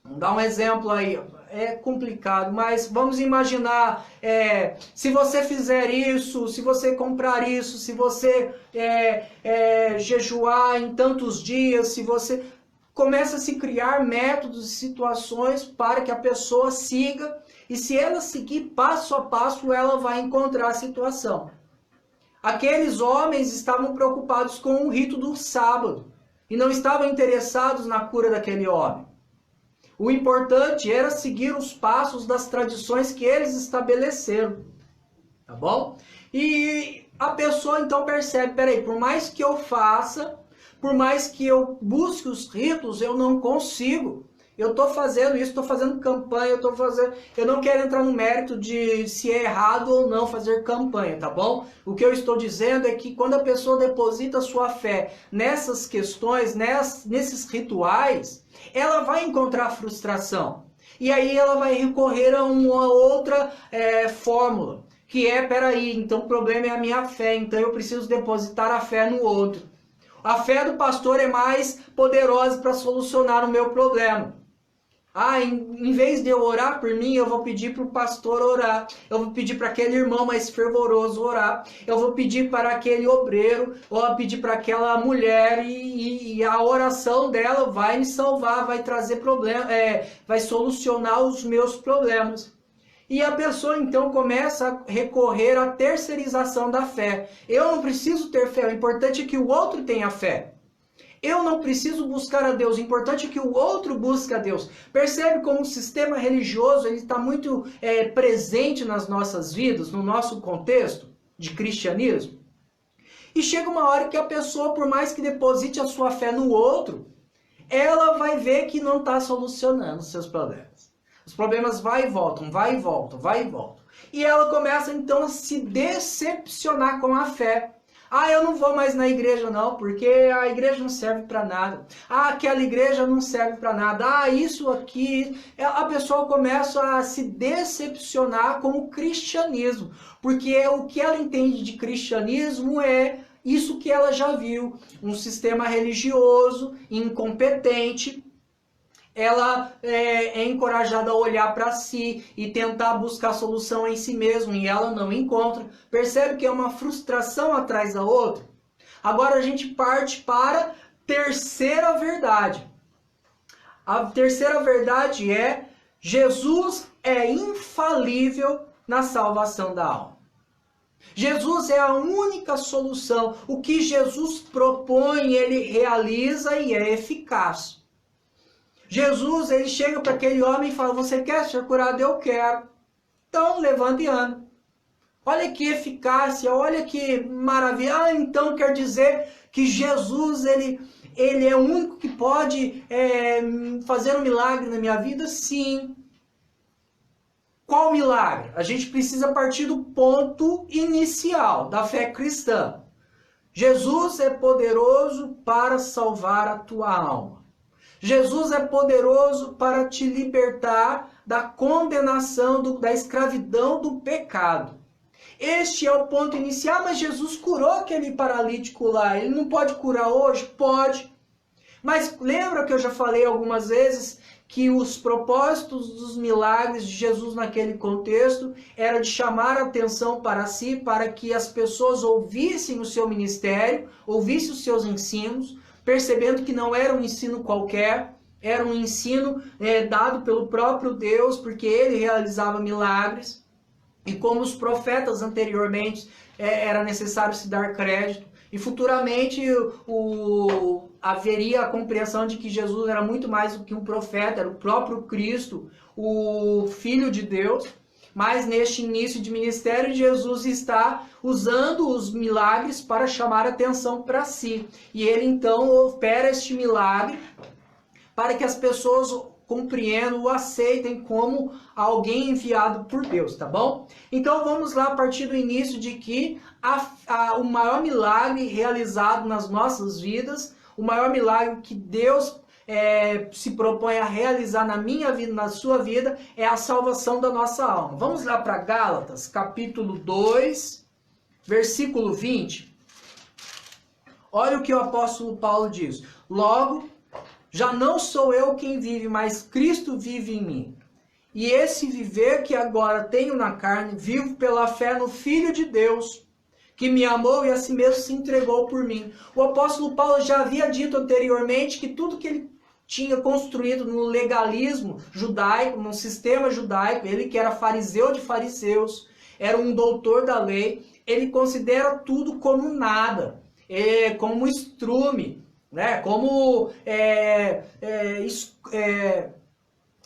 Vamos dar um exemplo aí, é complicado, mas vamos imaginar, se você fizer isso, se você comprar isso, se você jejuar em tantos dias, se você... Começa a se criar métodos e situações para que a pessoa siga, e se ela seguir passo a passo, ela vai encontrar a situação. Aqueles homens estavam preocupados com o rito do sábado, e não estavam interessados na cura daquele homem. O importante era seguir os passos das tradições que eles estabeleceram, tá bom? E a pessoa então percebe, peraí, por mais que eu faça, por mais que eu busque os ritos, eu não consigo. Eu estou fazendo isso, estou fazendo campanha, eu não quero entrar no mérito de se é errado ou não fazer campanha, tá bom? O que eu estou dizendo é que quando a pessoa deposita sua fé nessas questões, nesses rituais, ela vai encontrar frustração. E aí ela vai recorrer a uma outra fórmula, que peraí, então o problema é a minha fé, então eu preciso depositar a fé no outro. A fé do pastor é mais poderosa para solucionar o meu problema. Em vez de eu orar por mim, eu vou pedir para o pastor orar. Eu vou pedir para aquele irmão mais fervoroso orar. Eu vou pedir para aquele obreiro, ou eu vou pedir para aquela mulher, e a oração dela vai me salvar, vai trazer problema, vai solucionar os meus problemas. E a pessoa então começa a recorrer à terceirização da fé. Eu não preciso ter fé, o importante é que o outro tenha fé. Eu não preciso buscar a Deus, o importante é que o outro busque a Deus. Percebe como o sistema religioso está muito presente nas nossas vidas, no nosso contexto de cristianismo? E chega uma hora que a pessoa, por mais que deposite a sua fé no outro, ela vai ver que não está solucionando os seus problemas. Os problemas vai e voltam, vai e voltam, vai e voltam. E ela começa então a se decepcionar com a fé. Eu não vou mais na igreja não, porque a igreja não serve para nada. Aquela igreja não serve para nada. Isso aqui. A pessoa começa a se decepcionar com o cristianismo, porque o que ela entende de cristianismo é isso que ela já viu, um sistema religioso incompetente. Ela é encorajada a olhar para si e tentar buscar solução em si mesma, e ela não encontra. Percebe que é uma frustração atrás da outra? Agora a gente parte para a terceira verdade. A terceira verdade é: Jesus é infalível na salvação da alma. Jesus é a única solução. O que Jesus propõe, ele realiza e é eficaz. Jesus, ele chega para aquele homem e fala: você quer ser curado? Eu quero. Então, levanta e anda. Olha que eficácia, olha que maravilha. Então quer dizer que Jesus, ele é o único que pode fazer um milagre na minha vida? Sim. Qual milagre? A gente precisa partir do ponto inicial da fé cristã. Jesus é poderoso para salvar a tua alma. Jesus é poderoso para te libertar da condenação, da escravidão do pecado. Este é o ponto inicial. Mas Jesus curou aquele paralítico lá. Ele não pode curar hoje? Pode. Mas lembra que eu já falei algumas vezes que os propósitos dos milagres de Jesus naquele contexto era de chamar a atenção para si, para que as pessoas ouvissem o seu ministério, ouvissem os seus ensinos, percebendo que não era um ensino qualquer, era um ensino dado pelo próprio Deus, porque ele realizava milagres. E como os profetas anteriormente, era necessário se dar crédito. E futuramente haveria a compreensão de que Jesus era muito mais do que um profeta, era o próprio Cristo, o Filho de Deus. Mas neste início de ministério, Jesus está usando os milagres para chamar atenção para si. E ele então opera este milagre para que as pessoas compreendam, o aceitem como alguém enviado por Deus, tá bom? Então vamos lá a partir do início de que o maior milagre realizado nas nossas vidas, o maior milagre que Deus se propõe a realizar na minha vida, na sua vida, é a salvação da nossa alma. Vamos lá para Gálatas, capítulo 2, versículo 20. Olha o que o apóstolo Paulo diz: logo, já não sou eu quem vive, mas Cristo vive em mim. E esse viver que agora tenho na carne, vivo pela fé no Filho de Deus, que me amou e a si mesmo se entregou por mim. O apóstolo Paulo já havia dito anteriormente que tudo que ele tinha construído no legalismo judaico, no sistema judaico, ele que era fariseu de fariseus, era um doutor da lei, ele considera tudo como nada, como estrume, né? Como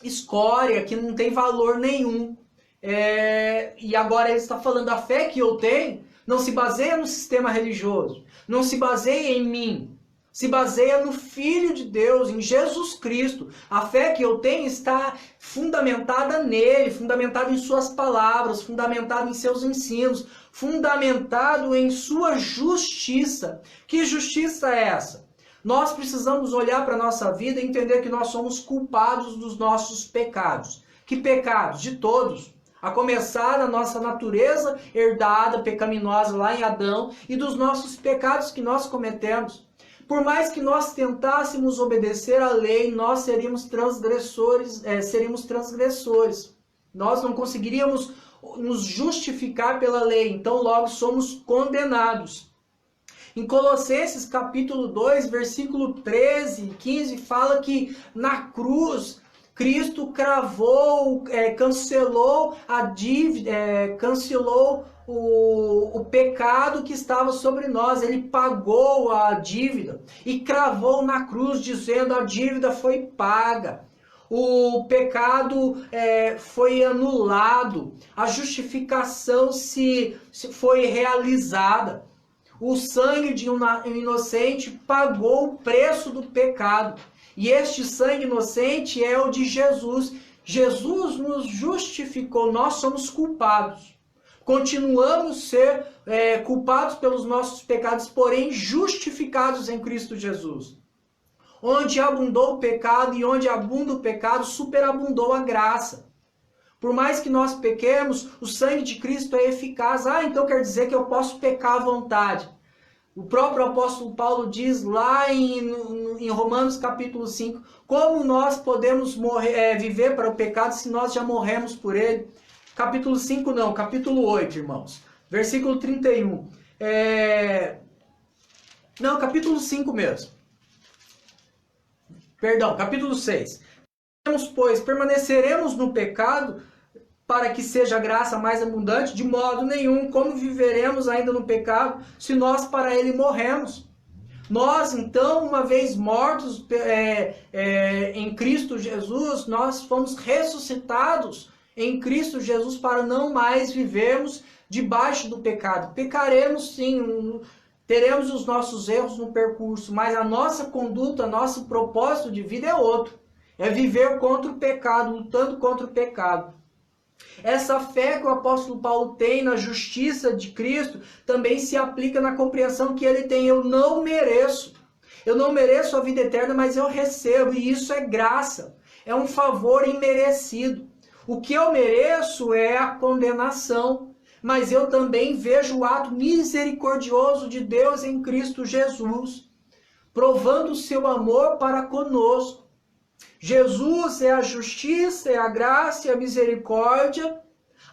escória, que não tem valor nenhum. E agora ele está falando: a fé que eu tenho não se baseia no sistema religioso, não se baseia em mim, se baseia no Filho de Deus, em Jesus Cristo. A fé que eu tenho está fundamentada nele, fundamentada em suas palavras, fundamentada em seus ensinos, fundamentado em sua justiça. Que justiça é essa? Nós precisamos olhar para a nossa vida e entender que nós somos culpados dos nossos pecados. Que pecados? De todos. A começar da nossa natureza herdada, pecaminosa lá em Adão, e dos nossos pecados que nós cometemos. por mais que nós tentássemos obedecer à lei, nós seríamos transgressores, Nós não conseguiríamos nos justificar pela lei, então logo somos condenados. Em Colossenses capítulo 2, versículo 13 e 15, fala que na cruz Cristo cravou, cancelou a dívida, cancelou o pecado que estava sobre nós. Ele pagou a dívida e cravou na cruz, dizendo: a dívida foi paga. O pecado foi anulado, a justificação se foi realizada. O sangue de um inocente pagou o preço do pecado. E este sangue inocente é o de Jesus. Jesus nos justificou, nós somos culpados. Continuamos a ser culpados pelos nossos pecados, porém justificados em Cristo Jesus. Onde abundou o pecado e onde abunda o pecado, superabundou a graça. Por mais que nós pequemos, o sangue de Cristo é eficaz. Então quer dizer que eu posso pecar à vontade. O próprio apóstolo Paulo diz lá em Romanos capítulo 5, como nós podemos viver para o pecado se nós já morremos por ele. Capítulo 5 não, capítulo 8, irmãos. Versículo 31. Não, capítulo 5 mesmo. Perdão, capítulo 6. Pois permaneceremos no pecado para que seja a graça mais abundante? De modo nenhum. Como viveremos ainda no pecado se nós para ele morremos? Nós, então, uma vez mortos em Cristo Jesus, nós fomos ressuscitados em Cristo Jesus para não mais vivermos debaixo do pecado. Pecaremos sim, teremos os nossos erros no percurso, mas a nossa conduta, nosso propósito de vida é outro. É viver contra o pecado, lutando contra o pecado. Essa fé que o apóstolo Paulo tem na justiça de Cristo também se aplica na compreensão que ele tem. Eu não mereço a vida eterna, mas eu recebo, e isso é graça, é um favor imerecido. O que eu mereço é a condenação, mas eu também vejo o ato misericordioso de Deus em Cristo Jesus, provando o seu amor para conosco. Jesus é a justiça, é a graça e a misericórdia,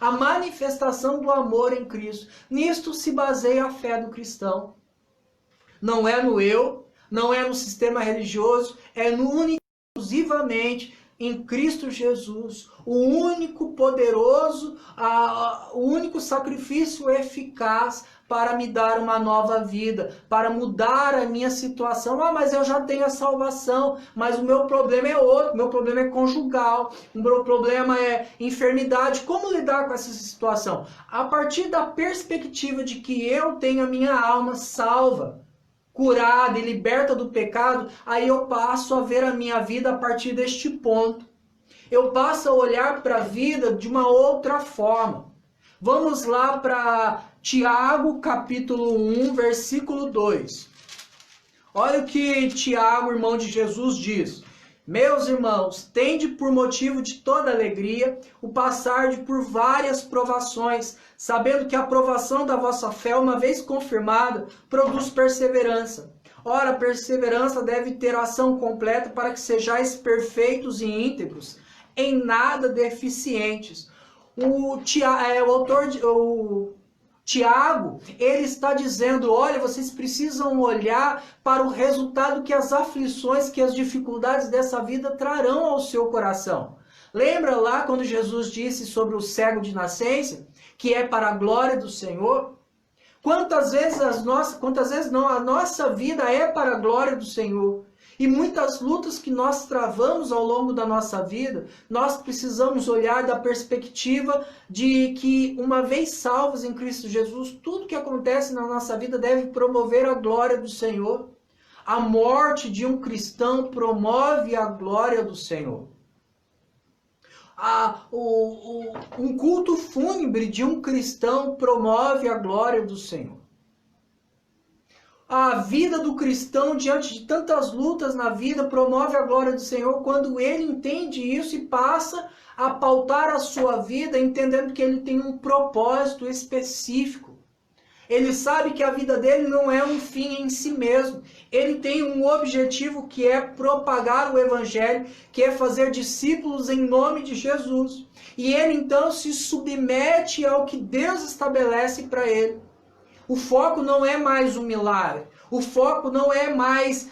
a manifestação do amor em Cristo. Nisto se baseia a fé do cristão. Não é no eu, não é no sistema religioso, é no único, exclusivamente em Cristo Jesus, o único poderoso, o único sacrifício eficaz para me dar uma nova vida, para mudar a minha situação. Mas eu já tenho a salvação, mas o meu problema é outro, meu problema é conjugal, o meu problema é enfermidade. Como lidar com essa situação? A partir da perspectiva de que eu tenho a minha alma salva, curada e liberta do pecado, aí eu passo a ver a minha vida a partir deste ponto. Eu passo a olhar para a vida de uma outra forma. Vamos lá para Tiago, capítulo 1, versículo 2. Olha o que Tiago, irmão de Jesus, diz. Meus irmãos, tende por motivo de toda alegria o passar por várias provações, sabendo que a provação da vossa fé, uma vez confirmada, produz perseverança. Ora, a perseverança deve ter ação completa para que sejais perfeitos e íntegros, em nada deficientes. O Tiago, ele está dizendo, olha, vocês precisam olhar para o resultado que as aflições, que as dificuldades dessa vida trarão ao seu coração. Lembra lá quando Jesus disse sobre o cego de nascença, que é para a glória do Senhor? Quantas vezes a nossa vida é para a glória do Senhor. E muitas lutas que nós travamos ao longo da nossa vida, nós precisamos olhar da perspectiva de que, uma vez salvos em Cristo Jesus, tudo que acontece na nossa vida deve promover a glória do Senhor. A morte de um cristão promove a glória do Senhor. Um culto fúnebre de um cristão promove a glória do Senhor. A vida do cristão, diante de tantas lutas na vida, promove a glória do Senhor quando ele entende isso e passa a pautar a sua vida, entendendo que ele tem um propósito específico. Ele sabe que a vida dele não é um fim em si mesmo. Ele tem um objetivo que é propagar o evangelho, que é fazer discípulos em nome de Jesus. E ele então se submete ao que Deus estabelece para ele. O foco não é mais o milagre. O foco não é mais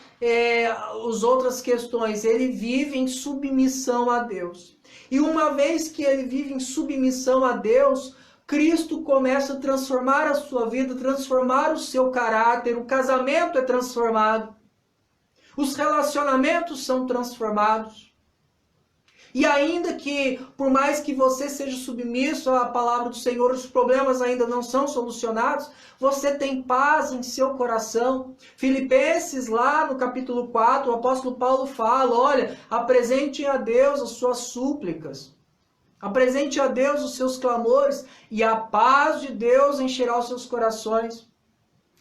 as outras questões. Ele vive em submissão a Deus. E uma vez que ele vive em submissão a Deus, Cristo começa a transformar a sua vida, transformar o seu caráter, o casamento é transformado, os relacionamentos são transformados. E ainda que, por mais que você seja submisso à palavra do Senhor, os problemas ainda não são solucionados, você tem paz em seu coração. Filipenses, lá no capítulo 4, o apóstolo Paulo fala, olha, apresente a Deus as suas súplicas. Apresente a Deus os seus clamores e a paz de Deus encherá os seus corações.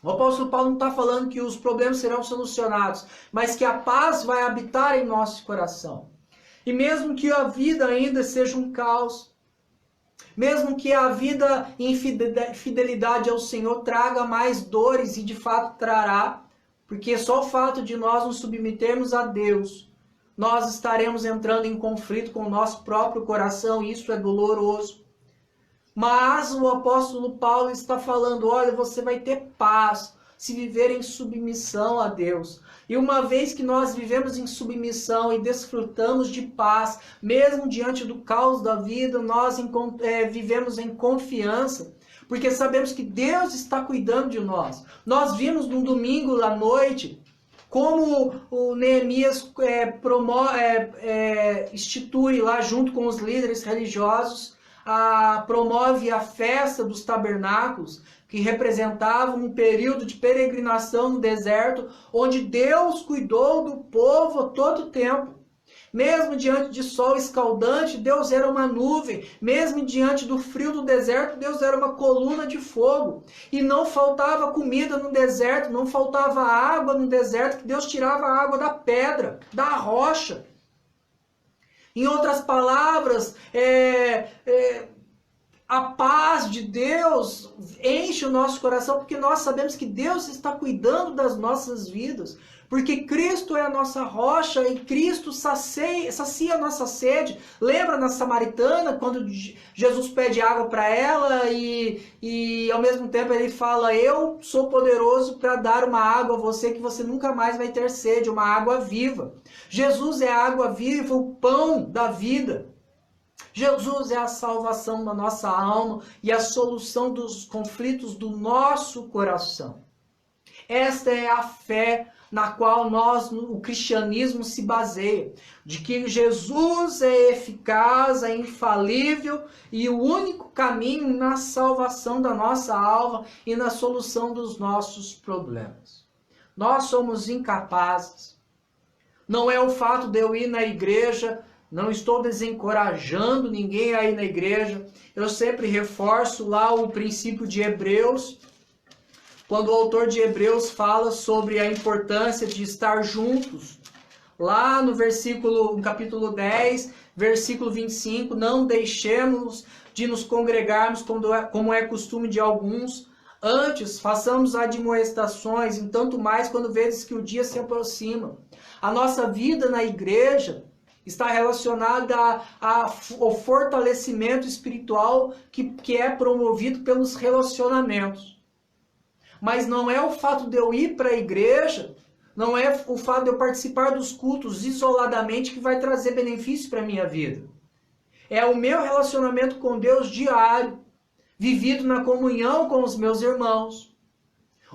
O apóstolo Paulo não está falando que os problemas serão solucionados, mas que a paz vai habitar em nosso coração. E mesmo que a vida ainda seja um caos, mesmo que a vida em fidelidade ao Senhor traga mais dores, e de fato trará, porque só o fato de nós nos submetermos a Deus, nós estaremos entrando em conflito com o nosso próprio coração, e isso é doloroso. Mas o apóstolo Paulo está falando, olha, você vai ter paz se viver em submissão a Deus. E uma vez que nós vivemos em submissão e desfrutamos de paz, mesmo diante do caos da vida, nós vivemos em confiança, porque sabemos que Deus está cuidando de nós. Nós vimos no domingo à noite como o Neemias institui lá junto com os líderes religiosos, promove a festa dos tabernáculos, que representava um período de peregrinação no deserto, onde Deus cuidou do povo todo o tempo. Mesmo diante de sol escaldante, Deus era uma nuvem. Mesmo diante do frio do deserto, Deus era uma coluna de fogo. E não faltava comida no deserto, não faltava água no deserto, que Deus tirava a água da pedra, da rocha. Em outras palavras, a paz de Deus enche o nosso coração, porque nós sabemos que Deus está cuidando das nossas vidas. Porque Cristo é a nossa rocha e Cristo sacia a nossa sede. Lembra na Samaritana, quando Jesus pede água para ela e ao mesmo tempo ele fala, eu sou poderoso para dar uma água a você que você nunca mais vai ter sede, uma água viva. Jesus é a água viva, o pão da vida. Jesus é a salvação da nossa alma e a solução dos conflitos do nosso coração. Esta é a fé na qual o cristianismo se baseia, de que Jesus é eficaz, é infalível e o único caminho na salvação da nossa alma e na solução dos nossos problemas. Nós somos incapazes. Não é o fato de eu ir na igreja, não estou desencorajando ninguém a ir na igreja. Eu sempre reforço lá o princípio de Hebreus, quando o autor de Hebreus fala sobre a importância de estar juntos. Lá no capítulo 10, versículo 25, não deixemos de nos congregarmos como é costume de alguns, antes façamos admoestações, e tanto mais quando vedes que o dia se aproxima. A nossa vida na igreja está relacionada ao fortalecimento espiritual que é promovido pelos relacionamentos. Mas não é o fato de eu ir para a igreja, não é o fato de eu participar dos cultos isoladamente que vai trazer benefício para a minha vida. É o meu relacionamento com Deus diário, vivido na comunhão com os meus irmãos,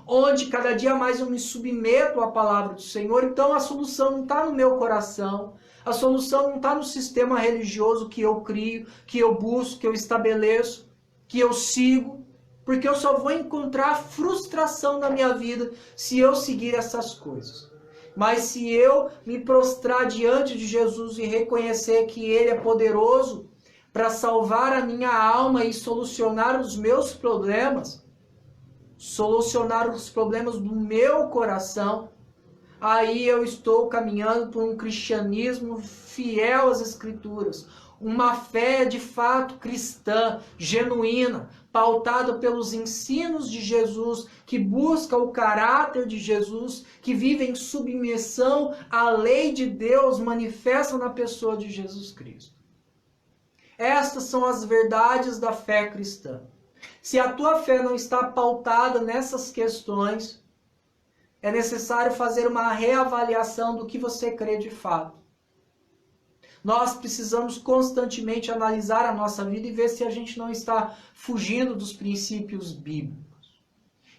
onde cada dia mais eu me submeto à palavra do Senhor. Então a solução não está no meu coração, a solução não está no sistema religioso que eu crio, que eu busco, que eu estabeleço, que eu sigo, porque eu só vou encontrar frustração na minha vida se eu seguir essas coisas. Mas se eu me prostrar diante de Jesus e reconhecer que Ele é poderoso para salvar a minha alma e solucionar os meus problemas, solucionar os problemas do meu coração, aí eu estou caminhando por um cristianismo fiel às Escrituras, uma fé de fato cristã, genuína, pautada pelos ensinos de Jesus, que busca o caráter de Jesus, que vive em submissão à lei de Deus manifesta na pessoa de Jesus Cristo. Estas são as verdades da fé cristã. Se a tua fé não está pautada nessas questões, é necessário fazer uma reavaliação do que você crê de fato. Nós precisamos constantemente analisar a nossa vida e ver se a gente não está fugindo dos princípios bíblicos.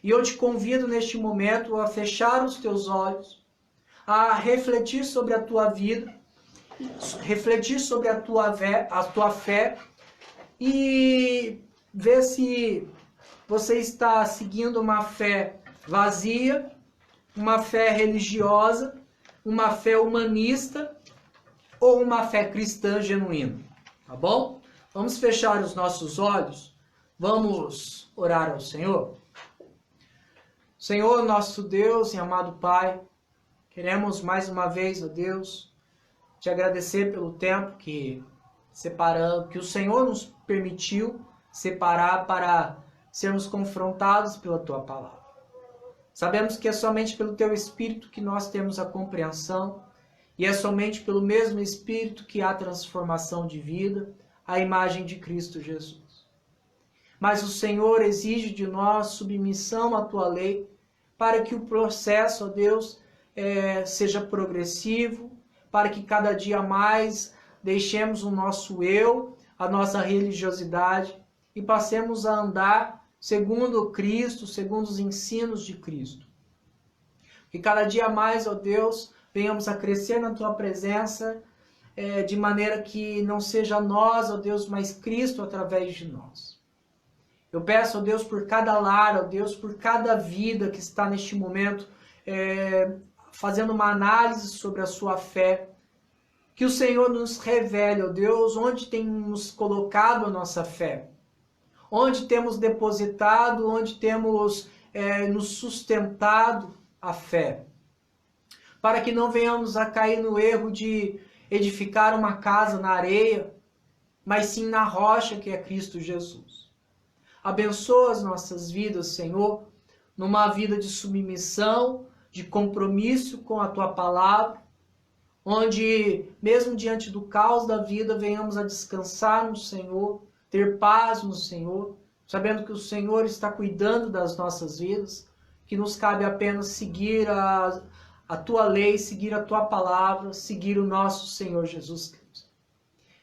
E eu te convido neste momento a fechar os teus olhos, a refletir sobre a tua vida, refletir sobre a tua fé e ver se você está seguindo uma fé vazia, uma fé religiosa, uma fé humanista ou uma fé cristã genuína, tá bom? Vamos fechar os nossos olhos, vamos orar ao Senhor. Senhor, nosso Deus e amado Pai, queremos mais uma vez, ó Deus, te agradecer pelo tempo que o Senhor nos permitiu separar para sermos confrontados pela Tua Palavra. Sabemos que é somente pelo Teu Espírito que nós temos a compreensão e é somente pelo mesmo Espírito que há transformação de vida, a imagem de Cristo Jesus. Mas o Senhor exige de nós submissão à Tua lei para que o processo, ó Deus, seja progressivo, para que cada dia mais deixemos o nosso eu, a nossa religiosidade e passemos a andar segundo Cristo, segundo os ensinos de Cristo. Que cada dia mais, ó Deus, venhamos a crescer na Tua presença, de maneira que não seja nós, ó Deus, mas Cristo através de nós. Eu peço, ó Deus, por cada lar, ó Deus, por cada vida que está neste momento fazendo uma análise sobre a sua fé, que o Senhor nos revele, ó Deus, onde temos colocado a nossa fé, onde temos depositado, onde temos nos sustentado a fé, para que não venhamos a cair no erro de edificar uma casa na areia, mas sim na rocha que é Cristo Jesus. Abençoa as nossas vidas, Senhor, numa vida de submissão, de compromisso com a Tua Palavra, onde, mesmo diante do caos da vida, venhamos a descansar no Senhor, ter paz no Senhor, sabendo que o Senhor está cuidando das nossas vidas, que nos cabe apenas seguir a Tua lei, seguir a Tua Palavra, seguir o nosso Senhor Jesus Cristo.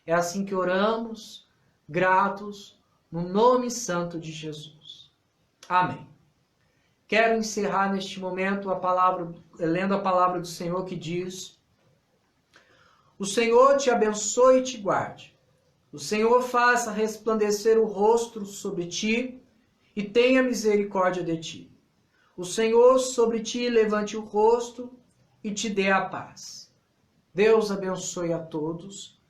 É assim que oramos, gratos, no nome santo de Jesus. Amém. Quero encerrar neste momento lendo a palavra do Senhor que diz: o Senhor te abençoe e te guarde. O Senhor faça resplandecer o rosto sobre ti e tenha misericórdia de ti. O Senhor sobre ti levante o rosto e te dê a paz. Deus abençoe a todos